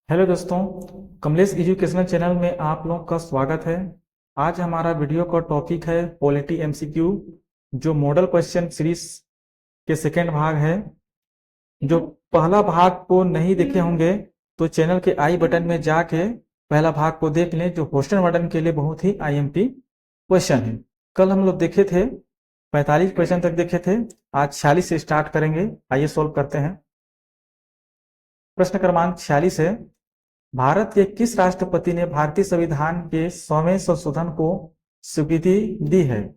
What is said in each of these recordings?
Hello दोस्तों, Kamlesh educational channel में आप लोगों का स्वागत है। आज हमारा वीडियो का टॉपिक है पॉलिटी एमसीक्यू, जो मॉडल क्वेश्चन सीरीज के सेकेंड भाग है। जो पहला भाग को नहीं देखे होंगे तो चैनल के आई बटन में जाके पहला भाग को देख लें, जो क्वेश्चन बटन के लिए बहुत ही आईएमपी क्वेश्चन है। कल हम लोग देखे थे 45 क्वेश्चन तक देखे थे, आज 46 से स्टार्ट करेंगे। आइए सॉल्व करते हैं। प्रश्न क्रमांक 46 है, भारत के किस राष्ट्रपति ने भारतीय संविधान के 100वें संशोधन को स्वीकृति दी है?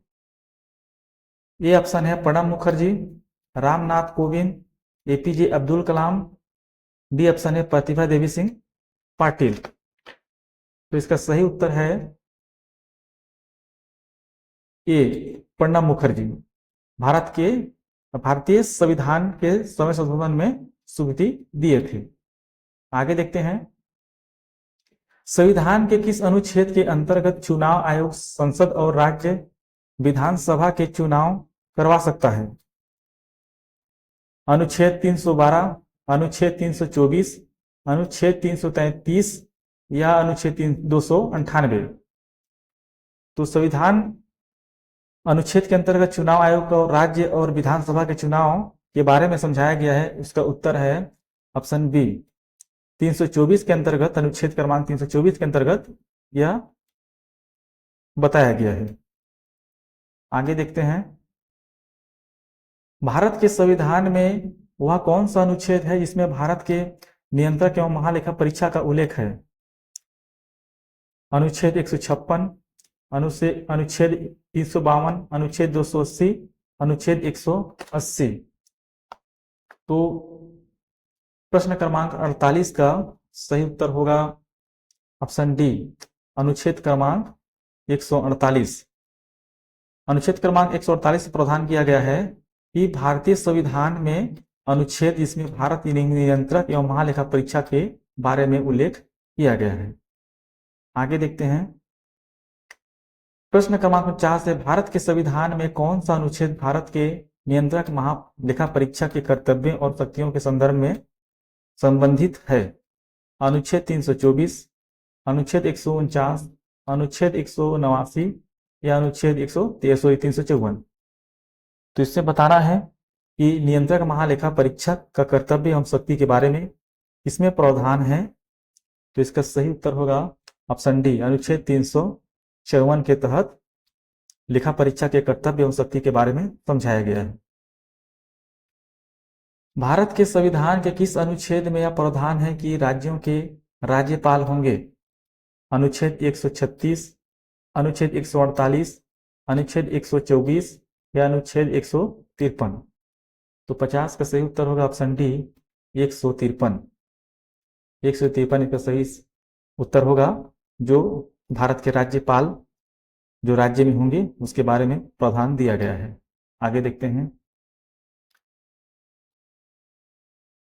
ए ऑप्शन है Pranab Mukherjee, Ramnath Kovind, APJ Abdul Kalam, B option है प्रतिभा देवी सिंह पाटिल। तो इसका सही उत्तर है ए प्रणब मुखर्जी। भारतीय संविधान के 100वें संशोधन में स्वीकृति दिए थे। आगे देखते हैं, संविधान के किस अनुच्छेद के अंतर्गत चुनाव आयोग संसद और राज्य विधानसभा के चुनाव करवा सकता है? अनुच्छेद 312, अनुच्छेद 324, अनुच्छेद 333 या अनुच्छेद 298? तो संविधान अनुच्छेद के अंतर्गत चुनाव आयोग और राज्य और विधानसभा के चुनाव के बारे में समझाया गया है। इसका उत्तर है ऑप्शन बी 324 के अंतर्गत, अनुच्छेद क्रमांक 324 के अंतर्गत यह बताया गया है। आगे देखते हैं, भारत के संविधान में वह कौन सा अनुच्छेद है जिसमें भारत के नियंत्रक एवं महालेखा परीक्षा का उल्लेख है? अनुच्छेद 156, अनुच्छेद 352, अनुच्छेद 280, अनुच्छेद 180। तो प्रश्न क्रमांक 48 का सही उत्तर होगा ऑप्शन डी, अनुच्छेद क्रमांक 148। अनुच्छेद क्रमांक 148 प्रावधान किया गया है कि भारतीय संविधान में अनुच्छेद जिसमें भारत नियंत्रक एवं महालेखा परीक्षा के बारे में उल्लेख किया गया है। आगे देखते हैं, प्रश्न क्रमांक 50 है, भारत के संविधान में कौन सा अनुच्छेद भारत के नियंत्रक महालेखा परीक्षा के कर्तव्यों और शक्तियों के संदर्भ में संबंधित है? अनुच्छेद 324, अनुच्छेद 149, अनुच्छेद 189 या अनुच्छेद 354? तो इससे बताना है कि नियंत्रक महालेखा परीक्षक का कर्तव्य एवं शक्ति के बारे में इसमें प्रावधान है। तो इसका सही उत्तर होगा ऑप्शन डी, अनुच्छेद 354 के तहत लेखा परीक्षा के कर्तव्य एवं शक्ति के बारे में समझाया गया है। भारत के संविधान के किस अनुच्छेद में यह प्रावधान है कि राज्यों के राज्यपाल होंगे? अनुच्छेद 136, अनुच्छेद 148, अनुच्छेद 124 या अनुच्छेद 153? तो 50 का सही उत्तर होगा ऑप्शन डी, 153। 153 इसका सही उत्तर होगा, जो भारत के राज्यपाल जो राज्य में होंगे उसके बारे में प्रावधान दिया गया है। आगे देखते हैं,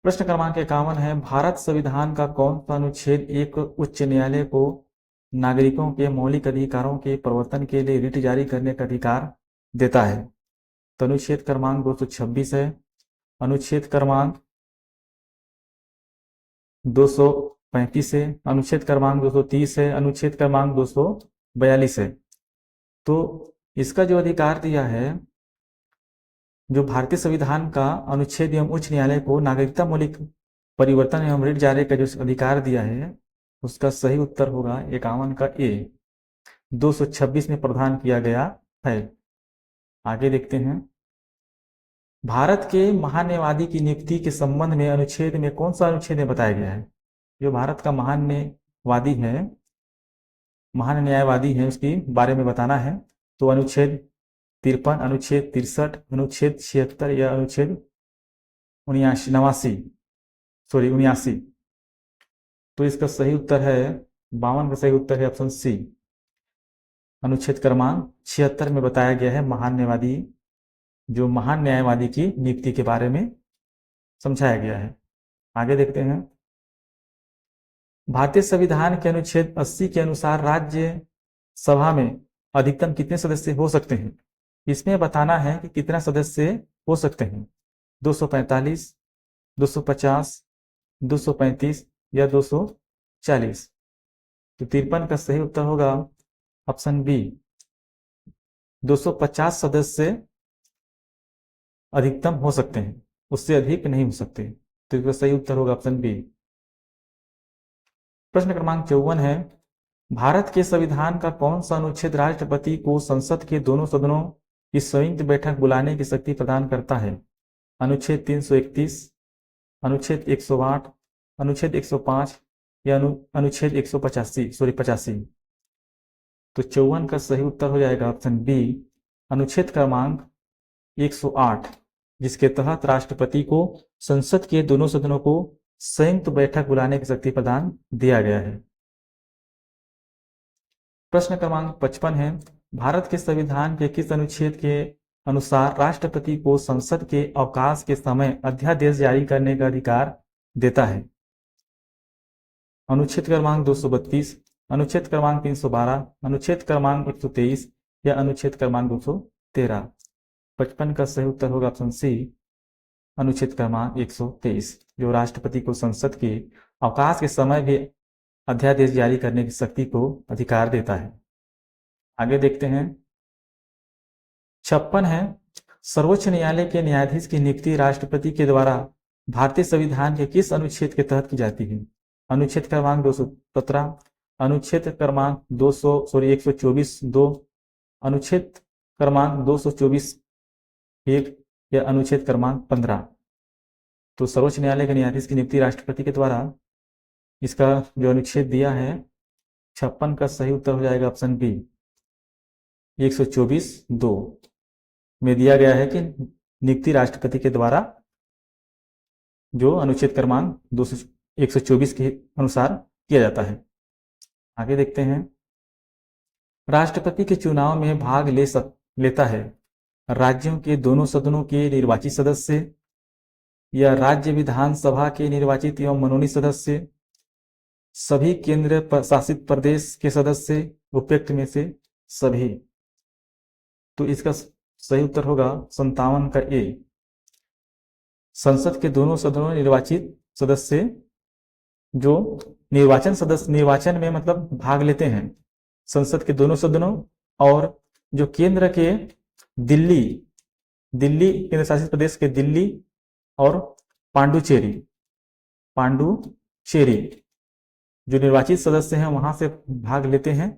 प्रश्न क्रमांक 51 है, भारत संविधान का कौन सा अनुच्छेद एक उच्च न्यायालय को नागरिकों के मौलिक अधिकारों के प्रवर्तन के लिए रिट जारी करने का अधिकार देता है? तो अनुच्छेद क्रमांक 226 है, अनुच्छेद क्रमांक 235 है, अनुच्छेद क्रमांक 230 है, अनुच्छेद क्रमांक 242 है। तो इसका जो अधिकार दिया है, जो भारतीय संविधान का अनुच्छेद एवं उच्च न्यायालय को नागरिकता मौलिक परिवर्तन एवं रिट जारी का जो अधिकार दिया है, उसका सही उत्तर होगा 51 का ए, 226 में प्रावधान किया गया है। आगे देखते हैं, भारत के महान्यायवादी की नियुक्ति के संबंध में अनुच्छेद में कौन सा अनुच्छेद में बताया गया है? जो भारत का महान्यायवादी है, महान न्यायवादी है, उसके बारे में बताना है। तो अनुच्छेद 53, अनुच्छेद 63, अनुच्छेद 76 या अनुच्छेद 79? तो इसका सही उत्तर है 52 का सही उत्तर है ऑप्शन सी, अनुच्छेद क्रमांक 76 में बताया गया है महान न्यायवादी की नियुक्ति के बारे में समझाया गया है। आगे देखते हैं, भारतीय संविधान के अनुच्छेद 80 के अनुसार राज्य सभा में अधिकतम कितने सदस्य हो सकते हैं? इसमें बताना है कि कितना सदस्य हो सकते हैं, 245, 250, 235 या 200 40। तो 53 का सही उत्तर होगा ऑप्शन बी, 250 सदस्य अधिकतम हो सकते हैं, उससे अधिक नहीं हो सकते। तो इसका सही उत्तर होगा ऑप्शन बी। प्रश्न क्रमांक 54 है, भारत के संविधान का कौन सा अनुच्छेद राष्ट्रपति को संसद के दोनों सदनों की संयुक्त बैठक बुलाने की शक्ति प्रदान करता है? अनुच्छेद 331, अनुच्छेद 108, अनुच्छेद 105 या अनुच्छेद 185 तो 54 का सही उत्तर हो जाएगा ऑप्शन बी, अनुच्छेद क्रमांक 108, जिसके तहत राष्ट्रपति को संसद के दोनों सदनों को संयुक्त बैठक बुलाने की शक्ति प्रदान दिया गया है। प्रश्न क्रमांक 55 है, भारत के संविधान के किस अनुच्छेद के अनुसार राष्ट्रपति को संसद के अवकाश के समय अध्यादेश जारी करने का अधिकार देता है? अनुच्छेद क्रमांक 232, अनुच्छेद क्रमांक 312, अनुच्छेद क्रमांक 123 या अनुच्छेद क्रमांक 213। 55 का सही उत्तर होगा ऑप्शन सी, अनुच्छेद क्रमांक 123, जो राष्ट्रपति को संसद के अवकाश के समय भी अध्यादेश जारी करने की शक्ति को अधिकार देता है। आगे देखते हैं। 56 है, सर्वोच्च न्यायालय के न्यायाधीश की नियुक्ति राष्ट्रपति के द्वारा भारतीय संविधान के किस अनुच्छेद के तहत की जाती है? अनुच्छेद क्रमांक 217, अनुच्छेद क्रमांक 124(2), अनुच्छेद क्रमांक 224(1) या अनुच्छेद क्रमांक 15। तो सर्वोच्च न्यायालय के न्यायाधीश की नियुक्ति राष्ट्रपति के द्वारा, इसका जो अनुच्छेद दिया है 56 का सही उत्तर हो जाएगा ऑप्शन बी, 124(2) में दिया गया है कि नियुक्ति राष्ट्रपति के द्वारा जो अनुच्छेद क्रमांक 124 के अनुसार किया जाता है। आगे देखते हैं। राष्ट्रपति के चुनाव में भाग लेता है राज्यों के दोनों सदनों के निर्वाचित सदस्य या राज्य विधानसभा के निर्वाचित एवं मनोनीत सदस्य, सभी केंद्र शासित प्रदेश के सदस्य, उपयुक्त में से सभी। तो इसका सही उत्तर होगा 57 का ए, संसद के दोनों सदनों निर्वाचित सदस्य जो निर्वाचन में मतलब भाग लेते हैं, संसद के दोनों सदनों, और जो केंद्र के दिल्ली केंद्र शासित प्रदेश के दिल्ली और पांडुचेरी जो निर्वाचित सदस्य हैं वहां से भाग लेते हैं।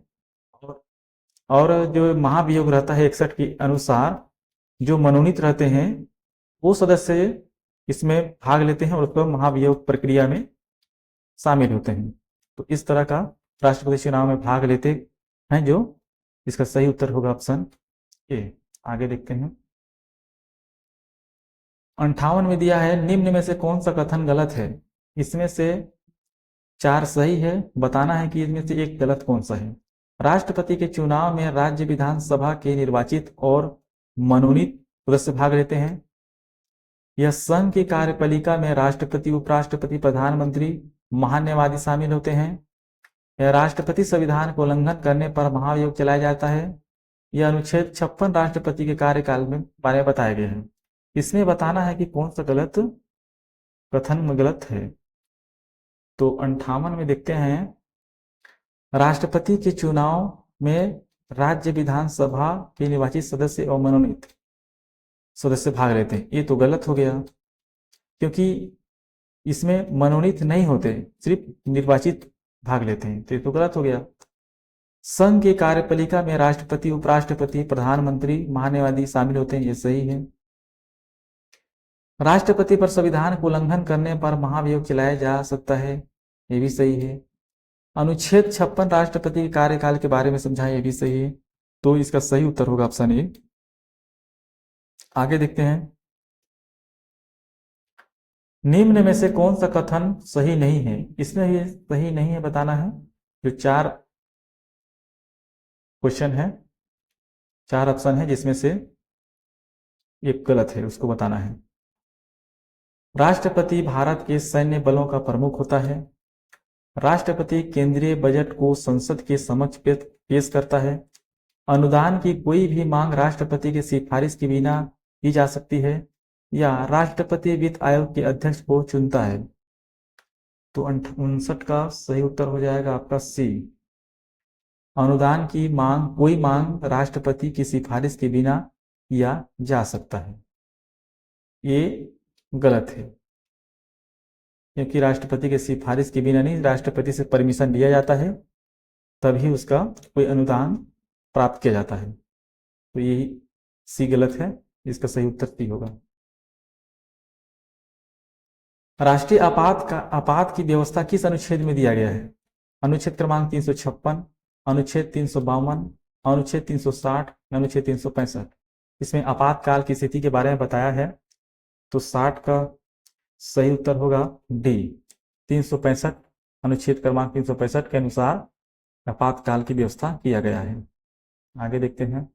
और जो महाभियोग रहता है 61 के अनुसार, जो मनोनीत रहते हैं वो सदस्य इसमें भाग लेते हैं और उसको महाभियोग प्रक्रिया में शामिल होते हैं। तो इस तरह का राष्ट्रपति चुनाव में भाग लेते हैं, जो इसका सही उत्तर होगा ऑप्शन ए। आगे देखते हैं। 58 में दिया है, निम्न में से कौन सा कथन गलत है? इसमें से 4 सही है, बताना है कि इनमें से एक गलत कौन सा है। राष्ट्रपति के चुनाव में राज्य विधानसभा के निर्वाचित और मनोनीत सदस्य भाग लेते हैं। यह संघ की कार्यपालिका में राष्ट्रपति, उपराष्ट्रपति, प्रधानमंत्री, महान्यायवादी शामिल होते हैं। यह राष्ट्रपति संविधान को उल्लंघन करने पर महाभियोग चलाया जाता है। यह अनुच्छेद 56 राष्ट्रपति के कार्यकाल में बारे में बताया गया है। इसमें बताना है कि कौन सा गलत कथन में गलत है। तो 58 में देखते हैं, राष्ट्रपति के चुनाव में राज्य विधानसभा के निर्वाचित सदस्य और मनोनीत सदस्य भाग लेते हैं। ये तो गलत हो गया, क्योंकि इसमें मनोनीत नहीं होते, सिर्फ निर्वाचित भाग लेते हैं, तो ये तो गलत हो गया। संघ की कार्यपालिका में राष्ट्रपति, उपराष्ट्रपति, प्रधानमंत्री, महान्यायवादी शामिल होते हैं, ये सही है। राष्ट्रपति पर संविधान को उल्लंघन करने पर महाभियोग चलाया जा सकता है, ये भी सही है। अनुच्छेद 56 राष्ट्रपति के कार्यकाल के बारे में समझाया, ये भी सही है। तो इसका सही उत्तर होगा ऑप्शन ए। आगे देखते हैं। निम्न में से कौन सा कथन सही नहीं है? इसमें ये सही नहीं है बताना है। जो 4 क्वेश्चन है, 4 ऑप्शन है, जिसमें से एक गलत है, उसको बताना है। राष्ट्रपति भारत के सैन्य बलों का प्रमुख होता है। राष्ट्रपति केंद्रीय बजट को संसद के समक्ष पेश करता है। अनुदान की कोई भी मांग राष्ट्रपति की सिफारिश के बिना की जा सकती है, या राष्ट्रपति वित्त आयोग के अध्यक्ष को चुनता है। तो 59 का सही उत्तर हो जाएगा आपका सी। अनुदान की मांग, कोई मांग राष्ट्रपति की सिफारिश के बिना किया जा सकता है, ये गलत है, क्योंकि राष्ट्रपति के सिफारिश के बिना नहीं, राष्ट्रपति से परमिशन लिया जाता है तभी उसका कोई अनुदान प्राप्त किया जाता है। तो यही सी गलत है, इसका सही उत्तर सी होगा। राष्ट्रीय आपात की व्यवस्था किस अनुच्छेद में दिया गया है? अनुच्छेद क्रमांक 356, अनुच्छेद 352, अनुच्छेद 360, अनुच्छेद 365। इसमें आपातकाल की स्थिति के बारे में बताया है, तो 60 का सही उत्तर होगा डी। 365 अनुच्छेद क्रमांक 365 के अनुसार आपातकाल की व्यवस्था किया गया है। आगे देखते हैं।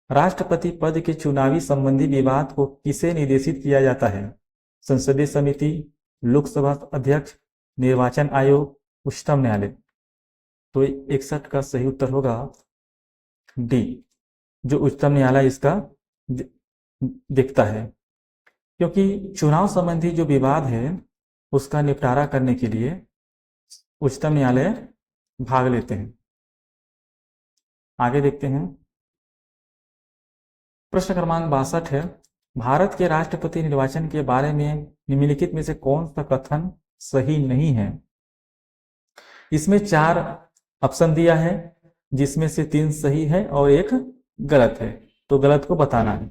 राष्ट्रपति पद के चुनावी संबंधी विवाद को किसे निर्देशित किया जाता है? संसदीय समिति, लोकसभा अध्यक्ष, निर्वाचन आयोग, उच्चतम न्यायालय। तो 61 का सही उत्तर होगा डी, जो उच्चतम न्यायालय इसका देखता है, क्योंकि चुनाव संबंधी जो विवाद है उसका निपटारा करने के लिए उच्चतम न्यायालय भाग लेते हैं। आगे देखते हैं। प्रश्न क्रमांक 62 है, भारत के राष्ट्रपति निर्वाचन के बारे में निम्नलिखित में से कौन सा कथन सही नहीं है? इसमें 4 ऑप्शन दिया है, जिसमें से 3 सही है और 1 गलत है, तो गलत को बताना है।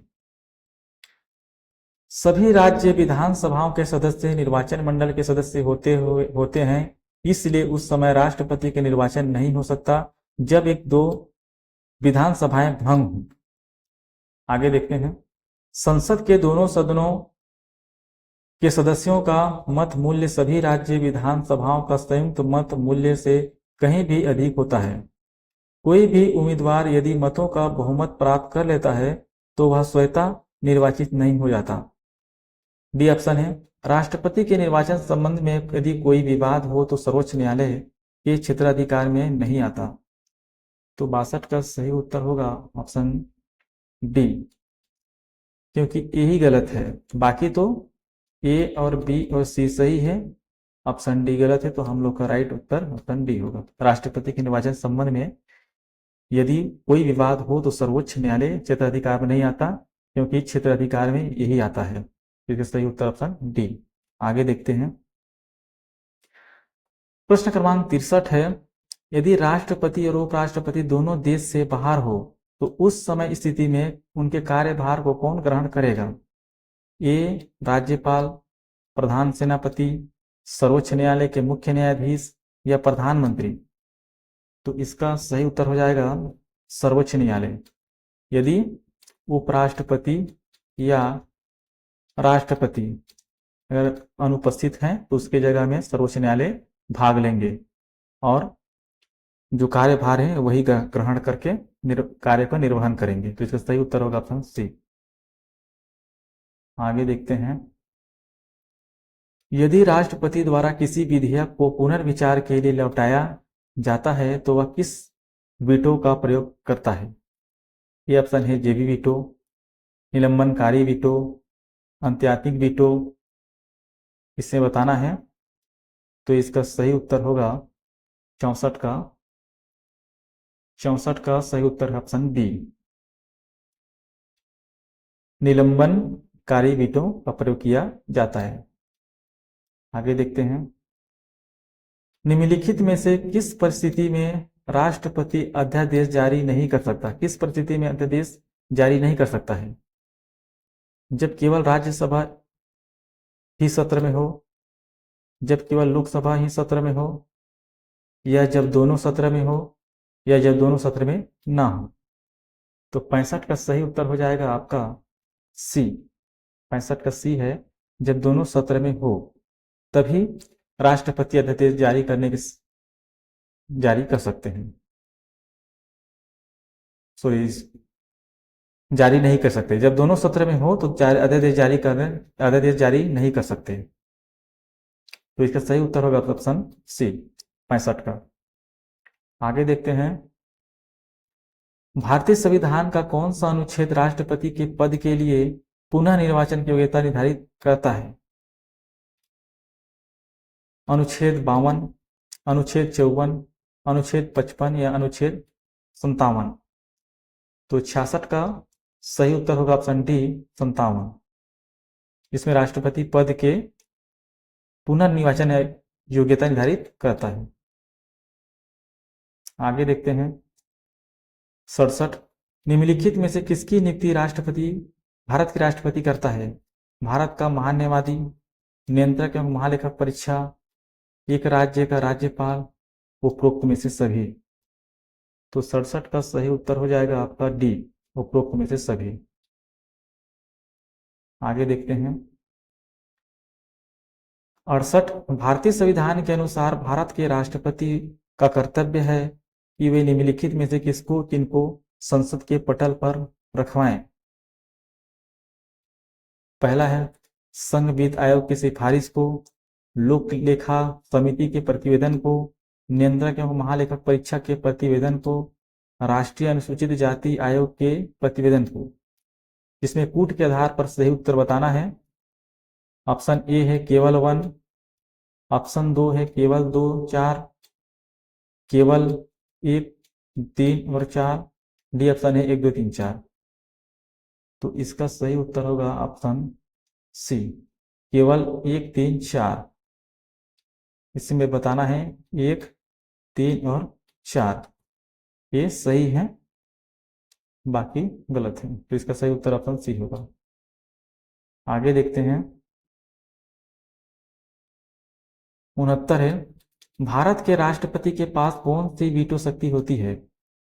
सभी राज्य विधानसभाओं के सदस्य निर्वाचन मंडल के सदस्य होते हैं, इसलिए उस समय राष्ट्रपति के निर्वाचन नहीं हो सकता जब 1-2 विधानसभाएं भंग हों। आगे देखते हैं। संसद के दोनों सदनों के सदस्यों का मत मूल्य सभी राज्य विधानसभाओं का संयुक्त मत मूल्य से कहीं भी अधिक होता है। कोई भी उम्मीदवार यदि मतों का बहुमत प्राप्त कर लेता है तो वह स्वतः निर्वाचित नहीं हो जाता। डी ऑप्शन है, राष्ट्रपति के निर्वाचन संबंध में यदि कोई विवाद हो तो सर्वोच्च न्यायालय के क्षेत्राधिकार में नहीं आता। तो 62 का सही उत्तर होगा ऑप्शन डी, क्योंकि ए ही गलत है, बाकी तो ए और बी और सी सही है, ऑप्शन डी गलत है। तो हम लोग का राइट उत्तर ऑप्शन डी होगा। राष्ट्रपति के निर्वाचन संबंध में यदि कोई विवाद हो तो सर्वोच्च न्यायालय क्षेत्राधिकार में नहीं आता, क्योंकि क्षेत्राधिकार में यही आता है। इसका सही उत्तर ऑप्शन डी। आगे देखते हैं। प्रश्न क्रमांक 63 है, यदि राष्ट्रपति और उपराष्ट्रपति दोनों देश से बाहर हो तो उस समय स्थिति में उनके कार्यभार को कौन ग्रहण करेगा? ए राज्यपाल, प्रधान सेनापति, सर्वोच्च न्यायालय के मुख्य न्यायाधीश या प्रधानमंत्री। तो इसका सही उत्तर हो जाएगा सर्वोच्च न्यायालय। यदि उपराष्ट्रपति या राष्ट्रपति अगर अनुपस्थित हैं तो उसके जगह में सर्वोच्च न्यायालय भाग लेंगे और जो कार्यभार है वही ग्रहण करके कार्य का निर्वहन करेंगे। तो इसका सही उत्तर होगा ऑप्शन सी। आगे देखते हैं। यदि राष्ट्रपति द्वारा किसी विधेयक को पुनर्विचार के लिए लौटाया जाता है तो वह किस वीटो का प्रयोग करता है? ये ऑप्शन है जेबी वीटो, निलंबनकारी वीटो, अंत्यात्मिक वीटो। इसे बताना है, तो इसका सही उत्तर होगा 64 का सही उत्तर है ऑप्शन बी, निलंबनकारी वीटो का प्रयोग किया जाता है। आगे देखते हैं। निम्नलिखित में से किस परिस्थिति में राष्ट्रपति अध्यादेश जारी नहीं कर सकता? किस परिस्थिति में अध्यादेश जारी नहीं कर सकता है? जब केवल राज्यसभा ही सत्र में हो, जब केवल लोकसभा ही सत्र में हो, या जब दोनों सत्र में हो, या जब दोनों सत्र में ना हो। तो 65 का सही उत्तर हो जाएगा आपका सी। 65 का सी है, जब दोनों सत्र में हो तभी राष्ट्रपति अध्यादेश जारी कर सकते हैं। सॉरी, जारी नहीं कर सकते। जब दोनों सत्र में हो तो अध्यादेश जारी नहीं कर सकते। तो इसका सही उत्तर होगा ऑप्शन सी, 65 का। आगे देखते हैं। भारतीय संविधान का कौन सा अनुच्छेद राष्ट्रपति के पद के लिए पुनः निर्वाचन की योग्यता निर्धारित करता है? अनुच्छेद 52, अनुच्छेद 54, अनुच्छेद 55 या अनुच्छेद 57? तो 66 का सही उत्तर होगा ऑप्शन डी 57। इसमें राष्ट्रपति पद के पुनर्निर्वाचन योग्यता निर्धारित करता है। आगे देखते हैं 67। निम्नलिखित में से किसकी नियुक्ति राष्ट्रपति भारत के राष्ट्रपति करता है? भारत का महान्यायवादी, नियंत्रक एवं महालेखक परीक्षा, एक राज्य का राज्यपाल, उपरोक्त में से सभी? तो 67 का सही उत्तर हो जाएगा आपका डी, उपरोक्त में से सभी। आगे देखते हैं 68। भारतीय संविधान के अनुसार भारत के राष्ट्रपति का कर्तव्य है कि वे निम्नलिखित में से किसको किनको संसद के पटल पर रखवाएं? पहला है संघ वित्त आयोग की सिफारिश को, लोक लेखा समिति के प्रतिवेदन को, नियंत्रक एवं महालेखक परीक्षा के प्रतिवेदन को, राष्ट्रीय अनुसूचित जाति आयोग के प्रतिवेदन को। जिसमें कूट के आधार पर सही उत्तर बताना है। ऑप्शन ए है केवल 1, ऑप्शन 2 है केवल 2, 4, केवल 1, 3 और 4, डी ऑप्शन है 1, 2, 3, 4। तो इसका सही उत्तर होगा ऑप्शन सी, केवल 1, 3, 4। इसमें बताना है 1, 3 और 4, ये सही है, बाकी गलत है। तो इसका सही उत्तर ऑप्शन सी होगा। आगे देखते हैं 69 है भारत के राष्ट्रपति के पास कौन सी वीटो शक्ति होती है?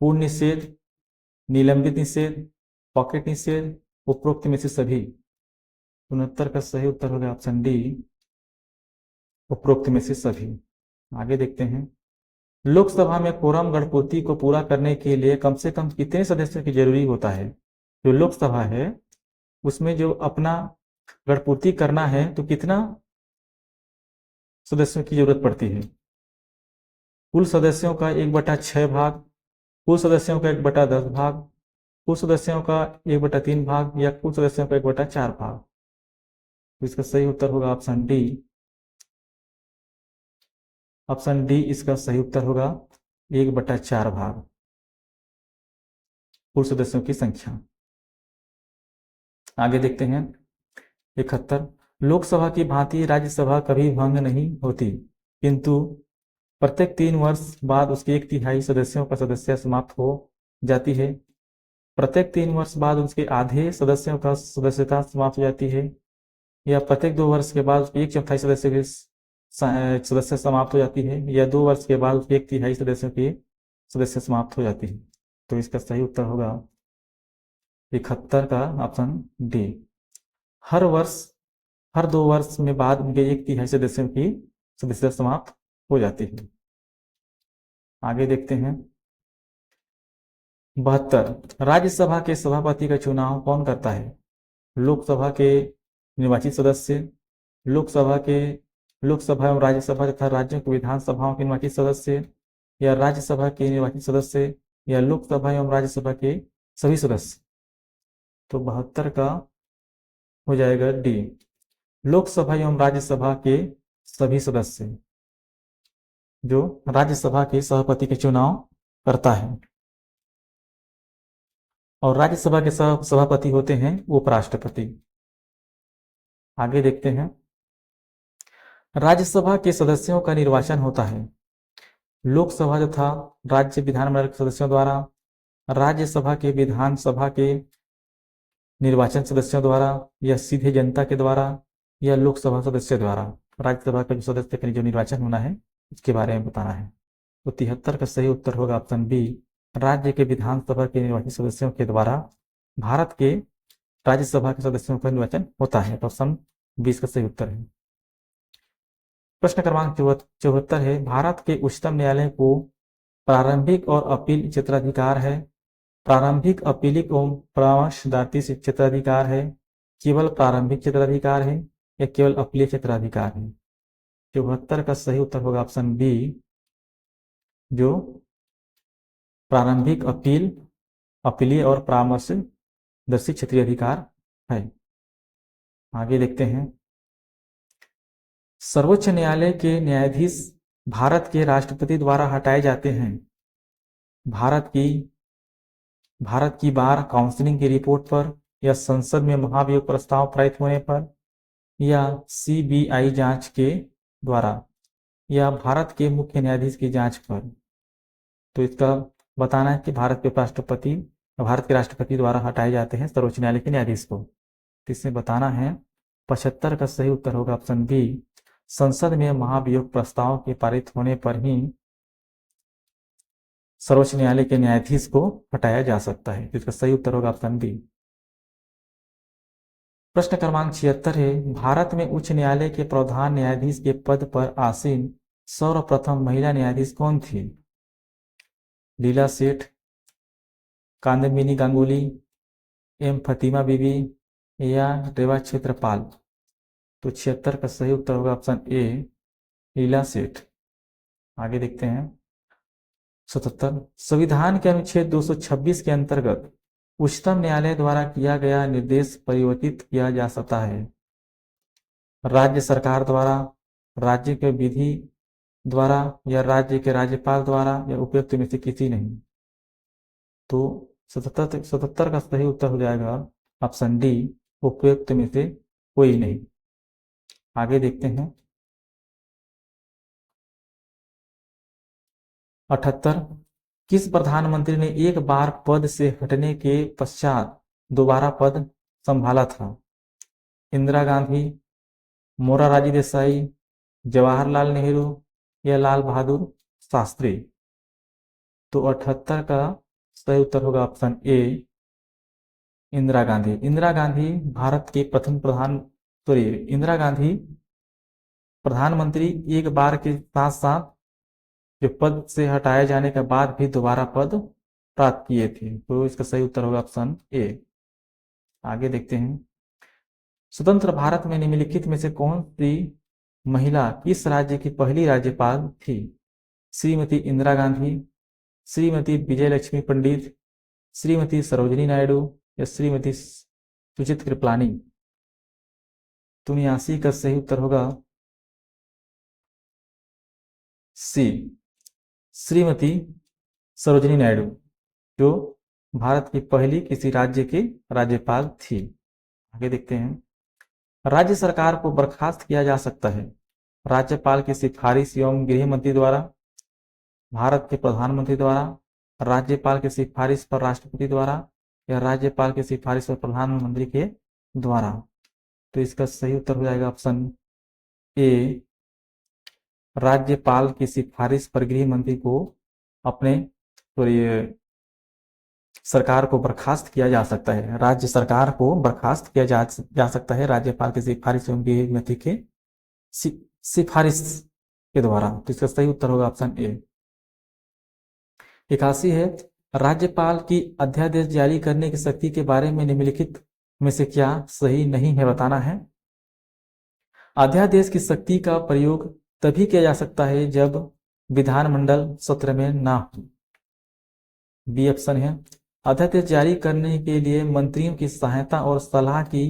पूर्ण निषेध, निलंबित निषेध, पॉकेट निषेध, उपरोक्त में से सभी? 69 का सही उत्तर होगा ऑप्शन डी, उपरोक्त में से सभी। आगे देखते हैं लोकसभा में कोरम गणपूर्ति को पूरा करने के लिए कम से कम कितने सदस्यों की जरूरी होता है? जो लोकसभा है उसमें जो अपना गणपूर्ति करना है तो कितना सदस्यों की जरूरत पड़ती है? कुल सदस्यों का 1/6 भाग, कुल सदस्यों का 1/10 भाग, कुल सदस्यों का 1/3 भाग, या कुल सदस्यों का 1/4 भाग? तो इसका सही उत्तर होगा ऑप्शन डी, ऑप्शन डी इसका सही उत्तर होगा 1/4 भाग, कुल सदस्यों की संख्या। आगे देखते हैं 71। लोकसभा की भांति राज्यसभा कभी भंग नहीं होती, किंतु प्रत्येक 3 वर्ष बाद उसके 1/3 सदस्यों का सदस्यता समाप्त हो जाती है। प्रत्येक 3 वर्ष बाद उसके आधे सदस्यों का सदस्यता समाप्त हो जाती है, या प्रत्येक 2 वर्ष के बाद उसके 1/4 सदस्य की सदस्य समाप्त हो जाती है, या 2 वर्ष के बाद उसके 1/3 सदस्यों की सदस्य समाप्त हो जाती है। तो इसका सही उत्तर होगा 71 का ऑप्शन डी, हर वर्ष, हर 2 वर्ष में बाद उनके 1/3 सदस्यों की सदस्यता समाप्त हो जाती है। आगे देखते हैं 72। राज्यसभा के सभापति का चुनाव कौन करता है? लोकसभा के निर्वाचित सदस्य, लोकसभा एवं राज्यसभा तथा राज्यों की विधानसभाओं के निर्वाचित सदस्य, या राज्यसभा के निर्वाचित सदस्य, या लोकसभा एवं राज्यसभा के सभी सदस्य? तो 72 का हो जाएगा डी, लोकसभा एवं राज्यसभा के सभी सदस्य, जो राज्यसभा के सभापति के चुनाव करता है। और राज्यसभा के सभापति होते हैं उपराष्ट्रपति। आगे देखते हैं राज्यसभा के सदस्यों का निर्वाचन होता है लोकसभा तथा राज्य विधानमंडल के सदस्यों द्वारा, राज्यसभा के विधानसभा के निर्वाचन सदस्यों द्वारा, या सीधे जनता के द्वारा, या लोकसभा सदस्य द्वारा। राज्यसभा का जो सदस्य का जो निर्वाचन होना है उसके बारे में बताना है। तो 73 का सही उत्तर होगा ऑप्शन बी, राज्य के विधानसभा के निर्वाचित सदस्यों के द्वारा भारत के राज्यसभा के सदस्यों का निर्वाचन होता है। तो ऑप्शन 20 का सही उत्तर है। प्रश्न क्रमांक 74 है भारत के उच्चतम न्यायालय को प्रारंभिक और अपील क्षेत्राधिकार है, प्रारंभिक, अपीलिक एवं परामर्शदात्री क्षेत्राधिकार है, केवल प्रारंभिक क्षेत्राधिकार है, या केवल अपीलीय क्षेत्राधिकार है? 74 का सही उत्तर होगा ऑप्शन बी, जो प्रारंभिक, अपील, अपीलीय और परामर्शदर्शी क्षेत्रीय अधिकार है। आगे देखते हैं सर्वोच्च न्यायालय के न्यायाधीश भारत के राष्ट्रपति द्वारा हटाए जाते हैं। भारत की बार काउंसिलिंग की रिपोर्ट पर, या संसद में महाभियोग प्रस्ताव पारित होने पर, या सीबीआई जांच के द्वारा, या भारत के मुख्य न्यायाधीश की जांच पर। तो इसका बताना है कि भारत के राष्ट्रपति द्वारा हटाए जाते हैं सर्वोच्च न्यायालय के न्यायाधीश को। तो इसमें बताना है 75 का सही उत्तर होगा ऑप्शन बी, संसद में महाभियोग प्रस्ताव के पारित होने पर ही सर्वोच्च न्यायालय के न्यायाधीश को हटाया जा सकता है। तो इसका सही उत्तर होगा ऑप्शन बी। प्रश्न क्रमांक 76 है, भारत में उच्च न्यायालय के प्रधान न्यायाधीश के पद पर आसीन सर्वप्रथम महिला न्यायाधीश कौन थी? लीला सेठ, कादम्बिनी गांगुली, एम फतिमा बीबी, या रेवा क्षेत्रपाल। तो 76 का सही उत्तर होगा ऑप्शन ए, लीला सेठ। आगे देखते हैं 77, संविधान के अनुच्छेद 226 के अंतर्गत उच्चतम न्यायालय द्वारा किया गया निर्देश परिवर्तित किया जा सकता है राज्य सरकार द्वारा, राज्य के विधि द्वारा, या राज्य के राज्यपाल द्वारा, या उपयुक्त में से किसी नहीं। तो 77 का सही उत्तर हो जाएगा ऑप्शन डी, उपयुक्त में से कोई नहीं। आगे देखते हैं 78, किस प्रधानमंत्री ने एक बार पद से हटने के पश्चात दोबारा पद संभाला था? इंदिरा गांधी, मोरारजी देसाई, जवाहरलाल नेहरू, या लाल बहादुर शास्त्री। तो 78 का सही उत्तर होगा ऑप्शन ए, इंदिरा गांधी। इंदिरा गांधी भारत के प्रथम इंदिरा गांधी प्रधानमंत्री एक बार के साथ साथ जो पद से हटाए जाने के बाद भी दोबारा पद प्राप्त किए थे। तो इसका सही उत्तर होगा ऑप्शन ए। आगे देखते हैं, स्वतंत्र भारत में निम्नलिखित में से कौन सी महिला किस राज्य की पहली राज्यपाल थी? श्रीमती इंदिरा गांधी, श्रीमती विजय लक्ष्मी पंडित, श्रीमती सरोजिनी नायडू, या श्रीमती सुचित्रा कृपलानी। तो 79 का सही उत्तर होगा सी, श्रीमती सरोजिनी नायडू, जो भारत की पहली किसी राज्य की राज्यपाल थी। आगे देखते हैं, राज्य सरकार को बर्खास्त किया जा सकता है राज्यपाल की सिफारिश एवं गृह मंत्री द्वारा, भारत के प्रधानमंत्री द्वारा, राज्यपाल की सिफारिश पर राष्ट्रपति द्वारा, या राज्यपाल की सिफारिश पर प्रधानमंत्री के द्वारा। तो इसका सही उत्तर हो जाएगा ऑप्शन ए, राज्यपाल की सिफारिश पर गृह मंत्री को अपने सरकार को बर्खास्त किया जा सकता है, राज्य सरकार को बर्खास्त किया जा सकता है राज्यपाल की सिफारिश एवं गृह मंत्री के सिफारिश के द्वारा। तो इसका सही उत्तर होगा ऑप्शन ए। 81 है, राज्यपाल की अध्यादेश जारी करने की शक्ति के बारे में निम्नलिखित में से क्या सही नहीं है, बताना है। अध्यादेश की शक्ति का प्रयोग तभी किया जा सकता है जब विधानमंडल सत्र में ना हो। बी ऑप्शन है, अध्यादेश जारी करने के लिए मंत्रियों की सहायता और सलाह की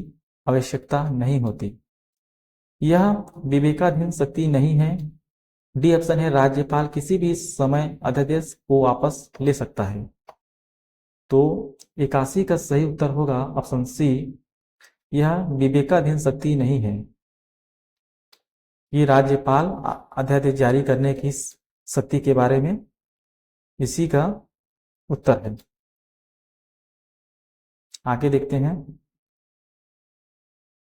आवश्यकता नहीं होती, यह विवेकाधीन शक्ति नहीं है। डी ऑप्शन है, राज्यपाल किसी भी समय अध्यादेश को वापस ले सकता है। तो 81 का सही उत्तर होगा ऑप्शन सी, यह विवेकाधीन शक्ति नहीं है, ये राज्यपाल अध्यादेश जारी करने की शक्ति के बारे में इसी का उत्तर है। आगे देखते हैं,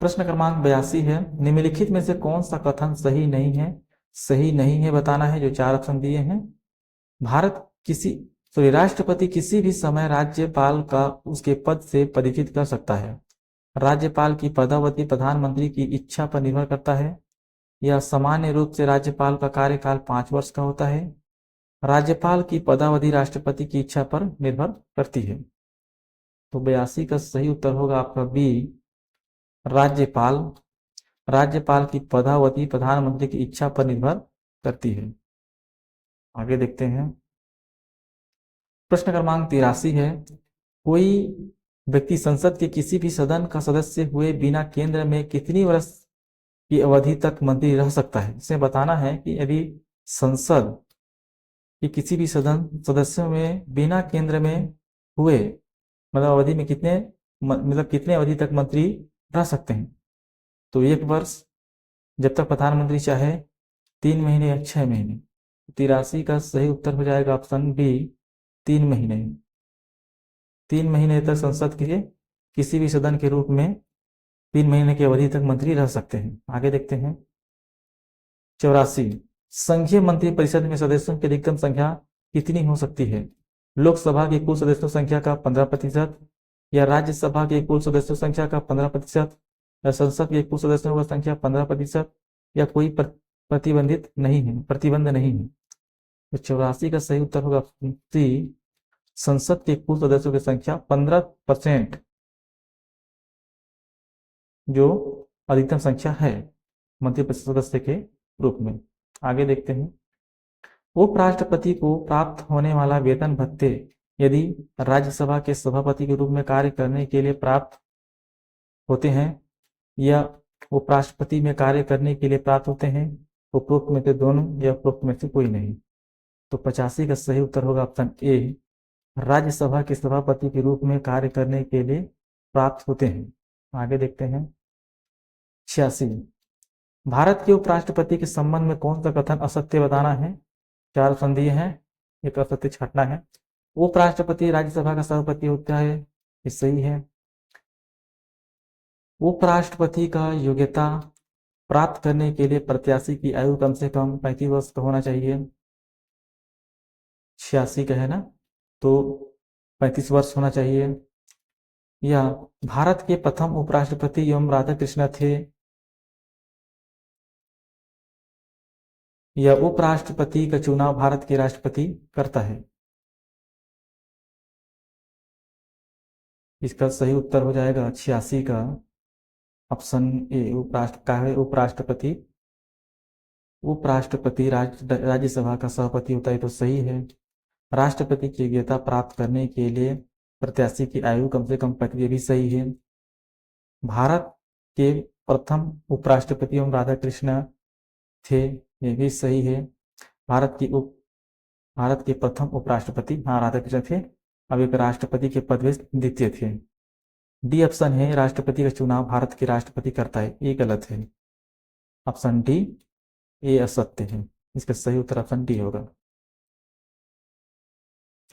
प्रश्न क्रमांक 82 है, निम्नलिखित में से कौन सा कथन सही नहीं है? सही नहीं है बताना है, जो 4 ऑप्शन दिए हैं। राष्ट्रपति किसी भी समय राज्यपाल का उसके पद से पदच्युत कर सकता है। राज्यपाल की पदावधि प्रधानमंत्री की इच्छा पर निर्भर करता है, या सामान्य रूप से राज्यपाल का कार्यकाल 5 वर्ष का होता है। राज्यपाल की पदावधि राष्ट्रपति की इच्छा पर निर्भर करती है। तो 82 का सही उत्तर होगा आपका बी, राज्यपाल की पदावधि प्रधानमंत्री की इच्छा पर निर्भर करती है। आगे देखते हैं, प्रश्न क्रमांक 83 है, कोई व्यक्ति संसद के किसी भी सदन का सदस्य हुए बिना केंद्र में कितनी वर्ष की अवधि तक मंत्री रह सकता है। इसमें बताना है कि यदि संसद के किसी भी सदन सदस्यों में बिना केंद्र में हुए मतलब अवधि में कितने अवधि तक मंत्री रह सकते हैं, तो 1 वर्ष, जब तक प्रधानमंत्री चाहे 3 महीने या 6 महीने। 83 का सही उत्तर हो जाएगा ऑप्शन बी, 3 महीने। 3 महीने तक संसद के किसी भी सदन के रूप में 3 महीने की अवधि तक मंत्री रह सकते हैं। आगे देखते हैं 84, संघीय मंत्री परिषद में सदस्यों की अधिकतम संख्या कितनी हो सकती है? लोकसभा की कुल सदस्यों संख्या का 15%, या राज्यसभा की कुल सदस्यों संख्या का 15%, या संसद की कुल सदस्यों की संख्या 15%, या कोई प्रतिबंध नहीं है। तो 84 का सही उत्तर होगा सी, संसद के कुल सदस्यों की संख्या 15% जो अधिकतम संख्या है मंत्रिपरिषद सदस्य के रूप में। आगे देखते हैं उपराष्ट्रपति को प्राप्त होने वाला वेतन भत्ते यदि राज्यसभा के सभापति के रूप में कार्य करने के लिए प्राप्त होते हैं या उपराष्ट्रपति में कार्य करने के लिए प्राप्त होते हैं, उपरोक्त में से दोनों या उपरोक्त में से कोई नहीं। तो 85 का सही उत्तर होगा ऑप्शन ए, राज्यसभा के सभापति के रूप में कार्य करने के लिए प्राप्त होते हैं। आगे देखते हैं 86, भारत के उपराष्ट्रपति के संबंध में कौन सा कथन असत्य बताना है? 4 ऑप्शन दिए हैं, एक असत्य छांटना है। उपराष्ट्रपति राज्यसभा का सभापति होता है, ये सही है। उपराष्ट्रपति का योग्यता प्राप्त करने के लिए प्रत्याशी की आयु कम से कम 35 वर्ष का होना चाहिए। 86 का है ना, तो 35 वर्ष होना चाहिए। या भारत के प्रथम उपराष्ट्रपति एवं राधाकृष्ण थे, या उपराष्ट्रपति का चुनाव भारत के राष्ट्रपति करता है। इसका सही उत्तर हो जाएगा 86 का ऑप्शन ए, उपराष्ट्रपति राज्यसभा का सभापति होता है, तो सही है। राष्ट्रपति की योग्यता प्राप्त करने के लिए प्रत्याशी की आयु कम से कम 35 भी सही है। भारत के प्रथम उपराष्ट्रपति एवं राधाकृष्ण थे, ये भी सही है। भारत के प्रथम उपराष्ट्रपति राधाकृष्ण थे, अब एक राष्ट्रपति के पद में द्वितीय थे। डी ऑप्शन है, राष्ट्रपति का चुनाव भारत के राष्ट्रपति करता है, ये गलत है। ऑप्शन डी ये असत्य है, इसका सही उत्तर ऑप्शन डी होगा।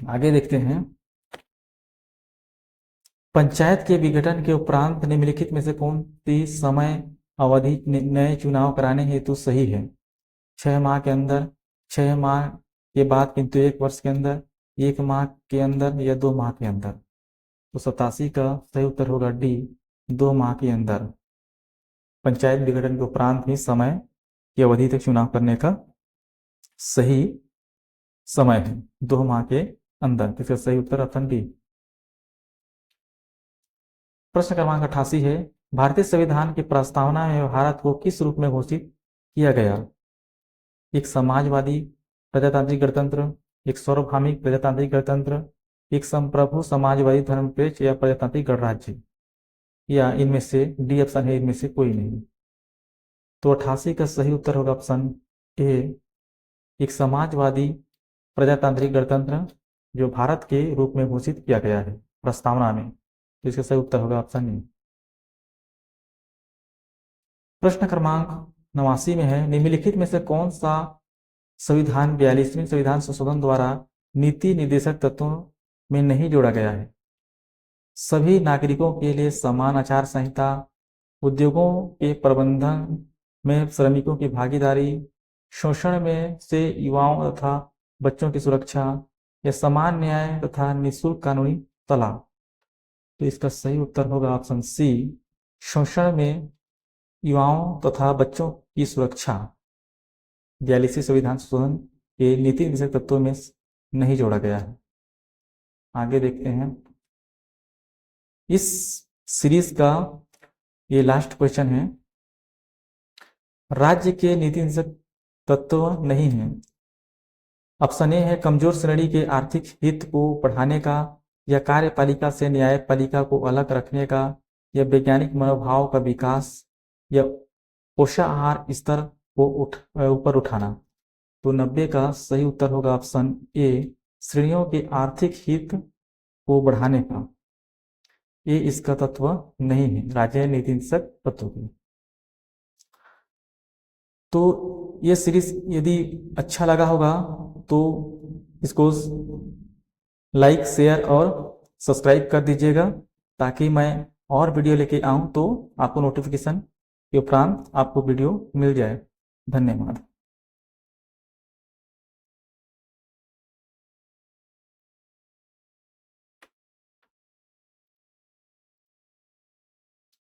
आगे देखते हैं पंचायत के विघटन के उपरांत निम्नलिखित में से कौन सी समय अवधि नए चुनाव कराने हेतु सही है? 6 माह के अंदर, 6 माह के बाद किंतु 1 वर्ष के अंदर, 1 माह के अंदर, या 2 माह के अंदर। तो 87 का सही उत्तर होगा डी, 2 माह के अंदर। पंचायत विघटन के उपरांत ही समय की अवधि तक चुनाव करने का सही समय है, 2 माह के अंदर। इसका सही उत्तर ऑप्शन डी। प्रश्न क्रमांक 88 है, भारतीय संविधान की प्रस्तावना में भारत को किस रूप में घोषित किया गया? एक समाजवादी प्रजातांत्रिक गणतंत्र, एक सार्वभौमिक प्रजातांत्रिक गणतंत्र, एक संप्रभु समाजवादी धर्मनिरपेक्ष, या प्रजातांत्रिक गणराज्य, या इनमें से डी ऑप्शन है, इनमें से कोई नहीं। तो 88 का सही उत्तर होगा ऑप्शन ए, एक समाजवादी प्रजातांत्रिक गणतंत्र जो भारत के रूप में घोषित किया गया है प्रस्तावना में, तो इसका सही उत्तर होगा ऑप्शन ए। प्रश्न क्रमांक 89 में है, निम्नलिखित में से कौन सा संविधान 42वें संविधान संशोधन द्वारा नीति निर्देशक तत्वों में नहीं जोड़ा गया है? सभी नागरिकों के लिए समान आचार संहिता, उद्योगों के प्रबंधन में श्रमिकों की भागीदारी, शोषण में से युवाओं तथा बच्चों की सुरक्षा, या समान न्याय तथा निःशुल्क कानूनी सलाह। तो इसका सही उत्तर होगा ऑप्शन सी, शोषण में युवाओं तथा बच्चों की सुरक्षा 42वें संविधान संशोधन के नीति निर्देशक तत्वों में नहीं जोड़ा गया है। आगे देखते हैं इस सीरीज का ये लास्ट क्वेश्चन है, राज्य के नीति निर्देशक तत्व नहीं है। ऑप्शन ए है, कमजोर श्रेणी के आर्थिक हित को बढ़ाने का, या कार्यपालिका से न्यायपालिका को अलग रखने का, या वैज्ञानिक मनोभाव का विकास, या पोषाहार स्तर को ऊपर उठाना। तो 90 का सही उत्तर होगा ऑप्शन ए, श्रेणियों के आर्थिक हित को बढ़ाने का। ये इसका तत्व नहीं है, राज्य नीति निषेधक तत्व की। तो ये सीरीज यदि अच्छा लगा होगा तो इसको लाइक, शेयर और सब्सक्राइब कर दीजिएगा, ताकि मैं और वीडियो लेके आऊं तो आपको नोटिफिकेशन के उपरांत आपको वीडियो मिल जाए। धन्यवाद।